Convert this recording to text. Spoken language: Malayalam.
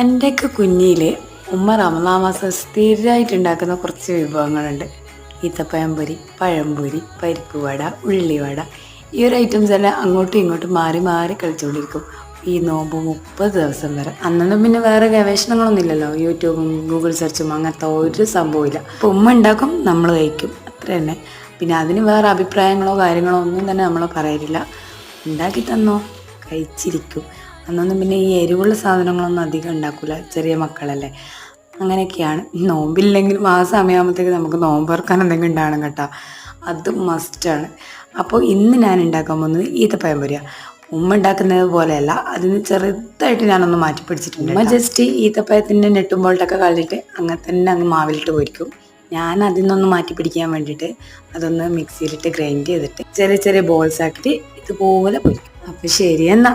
എൻ്റെയൊക്കെ കുഞ്ഞിൽ ഉമ്മ റമദാൻ മാസം സ്ഥിരമായിട്ട് ഉണ്ടാക്കുന്ന കുറച്ച് വിഭവങ്ങളുണ്ട്. ഈത്തപ്പഴം പൊരി, പഴംപൊരി, പരിപ്പ് വട, ഉള്ളിവട, ഈ ഒരു ഐറ്റംസ് എല്ലാം അങ്ങോട്ടും ഇങ്ങോട്ടും മാറി മാറി കളിച്ചുകൊണ്ടിരിക്കും ഈ നോമ്പ് 30 ദിവസം വരെ. അന്നൊന്നും പിന്നെ വേറെ ഗവേഷണങ്ങളൊന്നും ഇല്ലല്ലോ, യൂട്യൂബും ഗൂഗിൾ സെർച്ചും അങ്ങനത്തെ ഒരു സംഭവമില്ല. അപ്പോൾ ഉമ്മ ഉണ്ടാക്കും, നമ്മൾ കഴിക്കും, അത്ര തന്നെ. പിന്നെ അതിന് വേറെ അഭിപ്രായങ്ങളോ കാര്യങ്ങളോ ഒന്നും തന്നെ നമ്മൾ പറയലില്ല. ഉണ്ടാക്കി തന്നോ, കഴിച്ചിരിക്കും. അന്നൊന്നും പിന്നെ ഈ എരിവുള്ള സാധനങ്ങളൊന്നും അധികം ഉണ്ടാക്കില്ല, ചെറിയ മക്കളല്ലേ. അങ്ങനെയൊക്കെയാണ്. നോമ്പില്ലെങ്കിലും ആ സമയമാകുമ്പോഴത്തേക്ക് നമുക്ക് നോമ്പ് തുറക്കാൻ എന്തെങ്കിലും ഉണ്ടാകണം കേട്ടോ, അത് മസ്റ്റാണ്. അപ്പോൾ ഇന്ന് ഞാൻ ഉണ്ടാക്കാൻ പോകുന്നത് ഈത്തപ്പഴം പൊരിയാണ്. ഉമ്മ ഉണ്ടാക്കുന്നത് പോലെയല്ല, അതിന് ചെറുതായിട്ട് ഞാനൊന്ന് മാറ്റി പിടിച്ചിട്ടുണ്ട്. ഉമ്മ ജസ്റ്റ് ഈത്തപ്പഴത്തിൻ്റെ നെട്ടും ബോൾട്ടൊക്കെ കളഞ്ഞിട്ട് അങ്ങനെ തന്നെ അങ്ങ് മാവിലിട്ട് പൊരിക്കും. ഞാൻ അതിൽ നിന്നൊന്ന് മാറ്റി പിടിക്കാൻ വേണ്ടിയിട്ട് അതൊന്ന് മിക്സിയിലിട്ട് ഗ്രൈൻഡ് ചെയ്തിട്ട് ചെറിയ ചെറിയ ബോൾസ് ആക്കിയിട്ട് ഇതുപോലെ പൊരിക്കും. അപ്പോൾ ശരി എന്നാ.